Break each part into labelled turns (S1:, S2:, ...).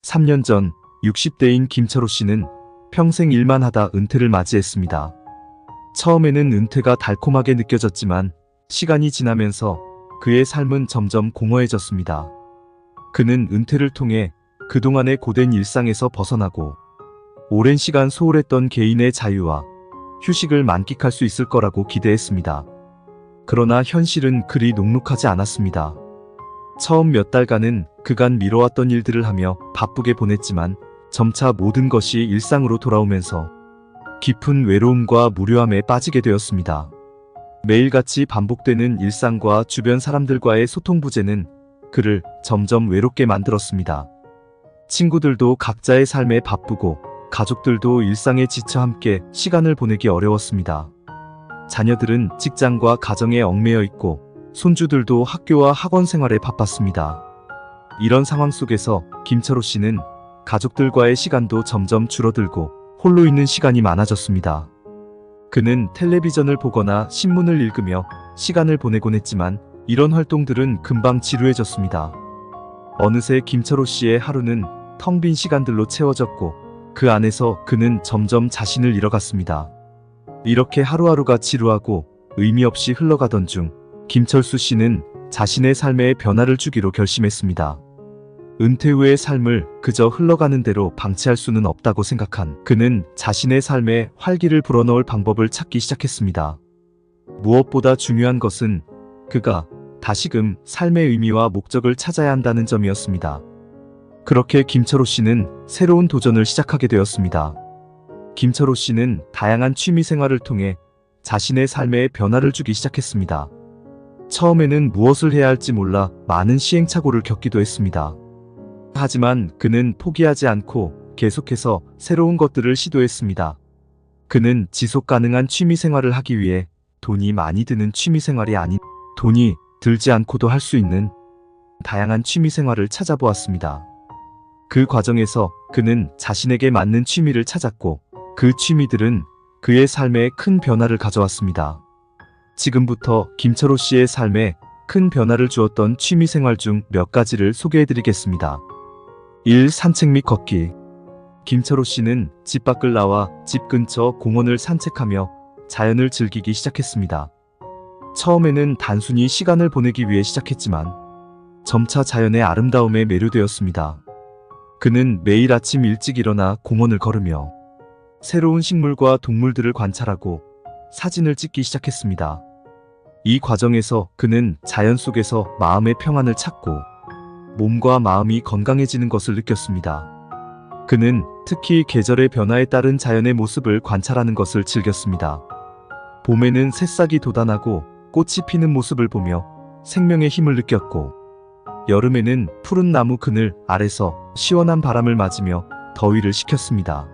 S1: 3년 전 60대인 김철호 씨는 평생 일만 하다 은퇴를 맞이했습니다. 처음에는 은퇴가 달콤하게 느껴졌지만 시간이 지나면서 그의 삶은 점점 공허해졌습니다. 그는 은퇴를 통해 그동안의 고된 일상에서 벗어나고 오랜 시간 소홀했던 개인의 자유와 휴식을 만끽할 수 있을 거라고 기대했습니다. 그러나 현실은 그리 녹록하지 않았습니다. 처음 몇 달간은 그간 미뤄왔던 일들을 하며 바쁘게 보냈지만 점차 모든 것이 일상으로 돌아오면서 깊은 외로움과 무료함에 빠지게 되었습니다. 매일같이 반복되는 일상과 주변 사람들과의 소통 부재는 그를 점점 외롭게 만들었습니다. 친구들도 각자의 삶에 바쁘고 가족들도 일상에 지쳐 함께 시간을 보내기 어려웠습니다. 자녀들은 직장과 가정에 얽매여 있고 손주들도 학교와 학원 생활에 바빴습니다. 이런 상황 속에서 김철호 씨는 가족들과의 시간도 점점 줄어들고 홀로 있는 시간이 많아졌습니다. 그는 텔레비전을 보거나 신문을 읽으며 시간을 보내곤 했지만 이런 활동들은 금방 지루해졌습니다. 어느새 김철호 씨의 하루는 텅 빈 시간들로 채워졌고 그 안에서 그는 점점 자신을 잃어갔습니다. 이렇게 하루하루가 지루하고 의미 없이 흘러가던 중 김철수 씨는 자신의 삶에 변화를 주기로 결심했습니다. 은퇴 후의 삶을 그저 흘러가는 대로 방치할 수는 없다고 생각한 그는 자신의 삶에 활기를 불어넣을 방법을 찾기 시작했습니다. 무엇보다 중요한 것은 그가 다시금 삶의 의미와 목적을 찾아야 한다는 점이었습니다. 그렇게 김철호 씨는 새로운 도전을 시작하게 되었습니다. 김철호 씨는 다양한 취미 생활을 통해 자신의 삶에 변화를 주기 시작했습니다. 처음에는 무엇을 해야 할지 몰라 많은 시행착오를 겪기도 했습니다. 하지만 그는 포기하지 않고 계속해서 새로운 것들을 시도했습니다. 그는 지속 가능한 취미 생활을 하기 위해 돈이 많이 드는 취미 생활이 아닌 돈이 들지 않고도 할 수 있는 다양한 취미 생활을 찾아보았습니다. 그 과정에서 그는 자신에게 맞는 취미를 찾았고 그 취미들은 그의 삶에 큰 변화를 가져왔습니다. 지금부터 김철호 씨의 삶에 큰 변화를 주었던 취미생활 중 몇 가지를 소개해드리겠습니다. 1. 산책 및 걷기. 김철호 씨는 집 밖을 나와 집 근처 공원을 산책하며 자연을 즐기기 시작했습니다. 처음에는 단순히 시간을 보내기 위해 시작했지만 점차 자연의 아름다움에 매료되었습니다. 그는 매일 아침 일찍 일어나 공원을 걸으며 새로운 식물과 동물들을 관찰하고 사진을 찍기 시작했습니다. 이 과정에서 그는 자연 속에서 마음의 평안을 찾고 몸과 마음이 건강해지는 것을 느꼈습니다. 그는 특히 계절의 변화에 따른 자연의 모습을 관찰하는 것을 즐겼습니다. 봄에는 새싹이 돋아나고 꽃이 피는 모습을 보며 생명의 힘을 느꼈고 여름에는 푸른 나무 그늘 아래서 시원한 바람을 맞으며 더위를 식혔습니다.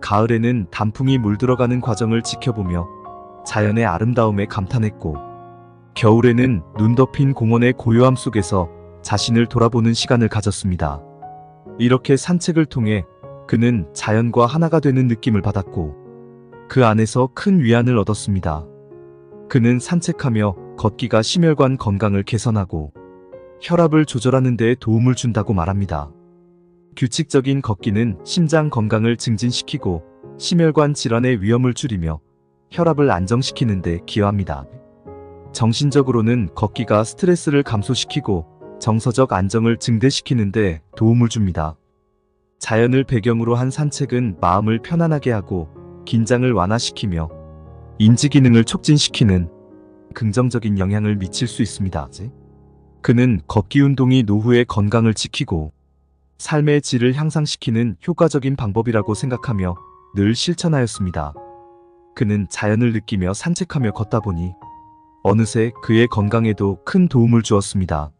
S1: 가을에는 단풍이 물들어가는 과정을 지켜보며 자연의 아름다움에 감탄했고 겨울에는 눈 덮인 공원의 고요함 속에서 자신을 돌아보는 시간을 가졌습니다. 이렇게 산책을 통해 그는 자연과 하나가 되는 느낌을 받았고 그 안에서 큰 위안을 얻었습니다. 그는 산책하며 걷기가 심혈관 건강을 개선하고 혈압을 조절하는 데 도움을 준다고 말합니다. 규칙적인 걷기는 심장 건강을 증진시키고 심혈관 질환의 위험을 줄이며 혈압을 안정시키는 데 기여합니다. 정신적으로는 걷기가 스트레스를 감소시키고 정서적 안정을 증대시키는 데 도움을 줍니다. 자연을 배경으로 한 산책은 마음을 편안하게 하고 긴장을 완화시키며 인지 기능을 촉진시키는 긍정적인 영향을 미칠 수 있습니다. 그는 걷기 운동이 노후의 건강을 지키고 삶의 질을 향상시키는 효과적인 방법이라고 생각하며 늘 실천하였습니다. 그는 자연을 느끼며 산책하며 걷다 보니 어느새 그의 건강에도 큰 도움을 주었습니다.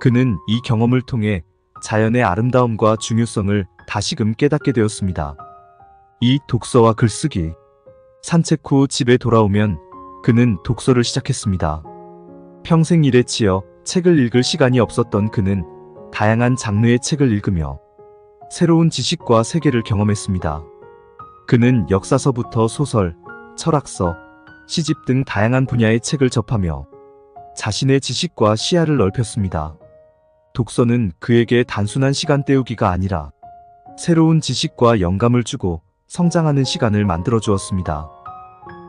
S1: 그는 이 경험을 통해 자연의 아름다움과 중요성을 다시금 깨닫게 되었습니다. 2. 독서와 글쓰기. 산책 후 집에 돌아오면 그는 독서를 시작했습니다. 평생 일에 치여 책을 읽을 시간이 없었던 그는 다양한 장르의 책을 읽으며 새로운 지식과 세계를 경험했습니다. 그는 역사서부터 소설, 철학서, 시집 등 다양한 분야의 책을 접하며 자신의 지식과 시야를 넓혔습니다. 독서는 그에게 단순한 시간 때우기가 아니라 새로운 지식과 영감을 주고 성장하는 시간을 만들어 주었습니다.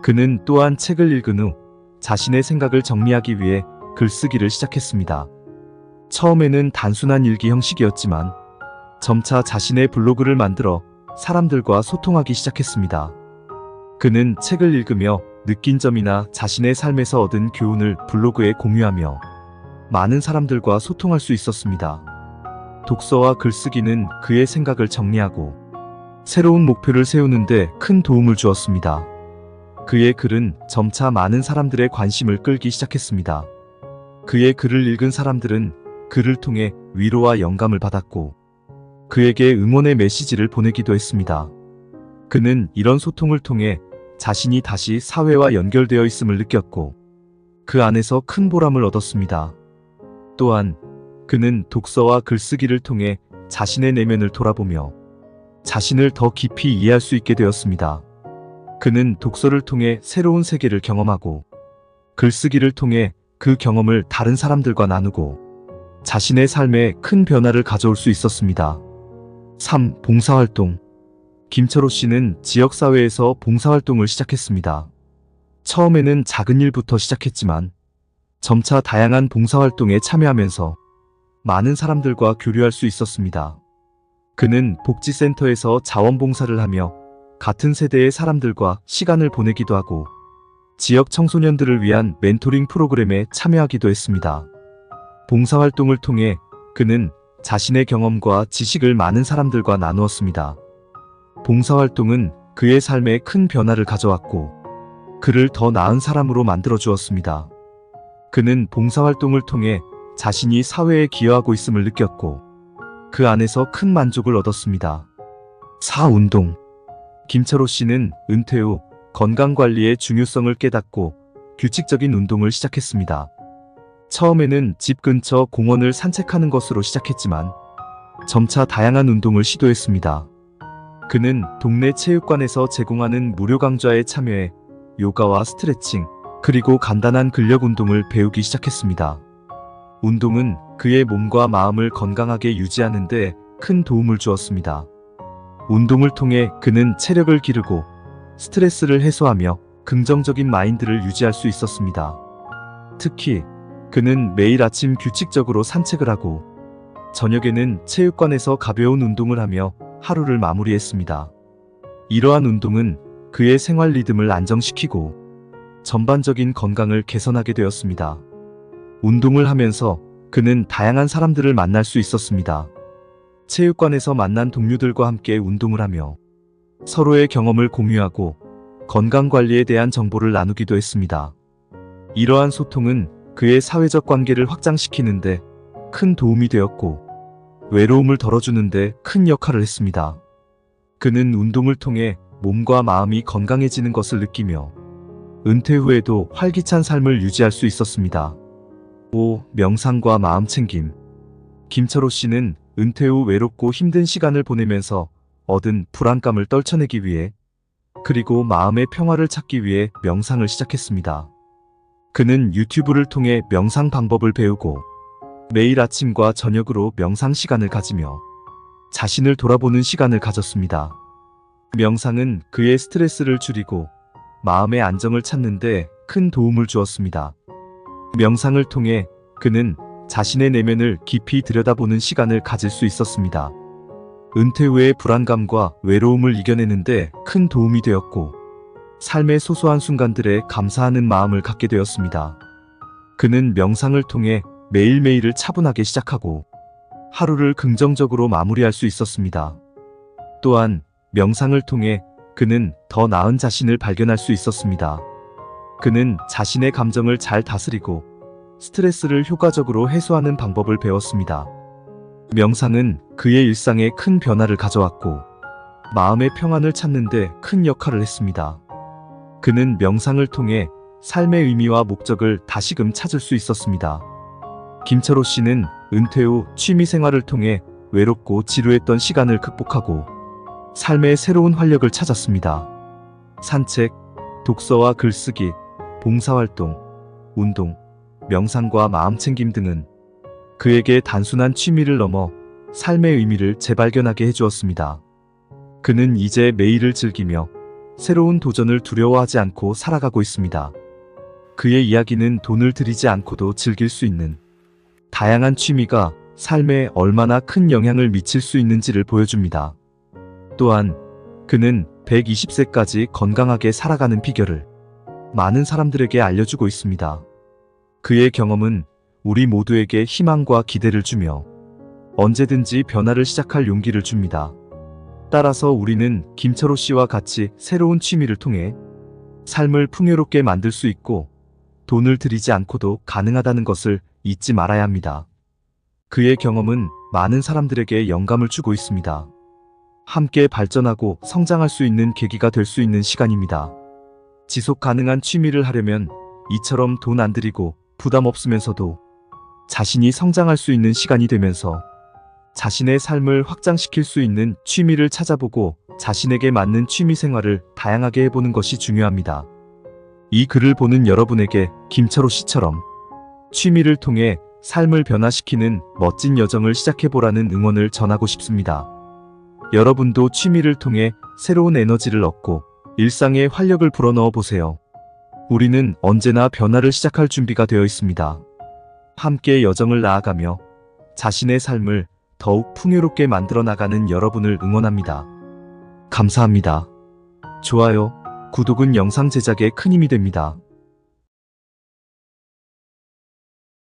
S1: 그는 또한 책을 읽은 후 자신의 생각을 정리하기 위해 글쓰기를 시작했습니다. 처음에는 단순한 일기 형식이었지만 점차 자신의 블로그를 만들어 사람들과 소통하기 시작했습니다. 그는 책을 읽으며 느낀 점이나 자신의 삶에서 얻은 교훈을 블로그에 공유하며 많은 사람들과 소통할 수 있었습니다. 독서와 글쓰기는 그의 생각을 정리하고 새로운 목표를 세우는데 큰 도움을 주었습니다. 그의 글은 점차 많은 사람들의 관심을 끌기 시작했습니다. 그의 글을 읽은 사람들은 글을 통해 위로와 영감을 받았고 그에게 응원의 메시지를 보내기도 했습니다. 그는 이런 소통을 통해 자신이 다시 사회와 연결되어 있음을 느꼈고 그 안에서 큰 보람을 얻었습니다. 또한 그는 독서와 글쓰기를 통해 자신의 내면을 돌아보며 자신을 더 깊이 이해할 수 있게 되었습니다. 그는 독서를 통해 새로운 세계를 경험하고 글쓰기를 통해 그 경험을 다른 사람들과 나누고 자신의 삶에 큰 변화를 가져올 수 있었습니다. 3. 봉사활동. 김철호 씨는 지역사회에서 봉사활동을 시작했습니다. 처음에는 작은 일부터 시작했지만 점차 다양한 봉사활동에 참여하면서 많은 사람들과 교류할 수 있었습니다. 그는 복지센터에서 자원봉사를 하며 같은 세대의 사람들과 시간을 보내기도 하고 지역 청소년들을 위한 멘토링 프로그램에 참여하기도 했습니다. 봉사활동을 통해 그는 자신의 경험과 지식을 많은 사람들과 나누었습니다. 봉사활동은 그의 삶에 큰 변화를 가져왔고 그를 더 나은 사람으로 만들어 주었습니다. 그는 봉사활동을 통해 자신이 사회에 기여하고 있음을 느꼈고 그 안에서 큰 만족을 얻었습니다. 4. 운동. 김철호 씨는 은퇴 후 건강관리의 중요성을 깨닫고 규칙적인 운동을 시작했습니다. 처음에는 집 근처 공원을 산책하는 것으로 시작했지만 점차 다양한 운동을 시도했습니다. 그는 동네 체육관에서 제공하는 무료 강좌에 참여해 요가와 스트레칭, 그리고 간단한 근력 운동을 배우기 시작했습니다. 운동은 그의 몸과 마음을 건강하게 유지하는 데 큰 도움을 주었습니다. 운동을 통해 그는 체력을 기르고 스트레스를 해소하며 긍정적인 마인드를 유지할 수 있었습니다. 특히 그는 매일 아침 규칙적으로 산책을 하고 저녁에는 체육관에서 가벼운 운동을 하며 하루를 마무리했습니다. 이러한 운동은 그의 생활 리듬을 안정시키고 전반적인 건강을 개선하게 되었습니다. 운동을 하면서 그는 다양한 사람들을 만날 수 있었습니다. 체육관에서 만난 동료들과 함께 운동을 하며 서로의 경험을 공유하고 건강관리에 대한 정보를 나누기도 했습니다. 이러한 소통은 그의 사회적 관계를 확장시키는데 큰 도움이 되었고 외로움을 덜어주는데 큰 역할을 했습니다. 그는 운동을 통해 몸과 마음이 건강해지는 것을 느끼며 은퇴 후에도 활기찬 삶을 유지할 수 있었습니다. 5. 명상과 마음챙김. 김철호 씨는 은퇴 후 외롭고 힘든 시간을 보내면서 얻은 불안감을 떨쳐내기 위해 그리고 마음의 평화를 찾기 위해 명상을 시작했습니다. 그는 유튜브를 통해 명상 방법을 배우고 매일 아침과 저녁으로 명상 시간을 가지며 자신을 돌아보는 시간을 가졌습니다. 명상은 그의 스트레스를 줄이고 마음의 안정을 찾는 데 큰 도움을 주었습니다. 명상을 통해 그는 자신의 내면을 깊이 들여다보는 시간을 가질 수 있었습니다. 은퇴 후의 불안감과 외로움을 이겨내는 데 큰 도움이 되었고 삶의 소소한 순간들에 감사하는 마음을 갖게 되었습니다. 그는 명상을 통해 매일매일을 차분하게 시작하고 하루를 긍정적으로 마무리할 수 있었습니다. 또한 명상을 통해 그는 더 나은 자신을 발견할 수 있었습니다. 그는 자신의 감정을 잘 다스리고 스트레스를 효과적으로 해소하는 방법을 배웠습니다. 명상은 그의 일상에 큰 변화를 가져왔고 마음의 평안을 찾는 데 큰 역할을 했습니다. 그는 명상을 통해 삶의 의미와 목적을 다시금 찾을 수 있었습니다. 김철호 씨는 은퇴 후 취미생활을 통해 외롭고 지루했던 시간을 극복하고 삶의 새로운 활력을 찾았습니다. 산책, 독서와 글쓰기, 봉사활동, 운동, 명상과 마음챙김 등은 그에게 단순한 취미를 넘어 삶의 의미를 재발견하게 해주었습니다. 그는 이제 매일을 즐기며 새로운 도전을 두려워하지 않고 살아가고 있습니다. 그의 이야기는 돈을 들이지 않고도 즐길 수 있는 다양한 취미가 삶에 얼마나 큰 영향을 미칠 수 있는지를 보여줍니다. 또한 그는 120세까지 건강하게 살아가는 비결을 많은 사람들에게 알려주고 있습니다. 그의 경험은 우리 모두에게 희망과 기대를 주며 언제든지 변화를 시작할 용기를 줍니다. 따라서 우리는 김철호 씨와 같이 새로운 취미를 통해 삶을 풍요롭게 만들 수 있고 돈을 들이지 않고도 가능하다는 것을 잊지 말아야 합니다. 그의 경험은 많은 사람들에게 영감을 주고 있습니다. 함께 발전하고 성장할 수 있는 계기가 될 수 있는 시간입니다. 지속 가능한 취미를 하려면 이처럼 돈 안 들이고 부담 없으면서도 자신이 성장할 수 있는 시간이 되면서 자신의 삶을 확장시킬 수 있는 취미를 찾아보고 자신에게 맞는 취미 생활을 다양하게 해보는 것이 중요합니다. 이 글을 보는 여러분에게 김철호 씨처럼 취미를 통해 삶을 변화시키는 멋진 여정을 시작해보라는 응원을 전하고 싶습니다. 여러분도 취미를 통해 새로운 에너지를 얻고 일상에 활력을 불어넣어 보세요. 우리는 언제나 변화를 시작할 준비가 되어 있습니다. 함께 여정을 나아가며 자신의 삶을 더욱 풍요롭게 만들어 나가는 여러분을 응원합니다. 감사합니다. 좋아요, 구독은 영상 제작에 큰 힘이 됩니다.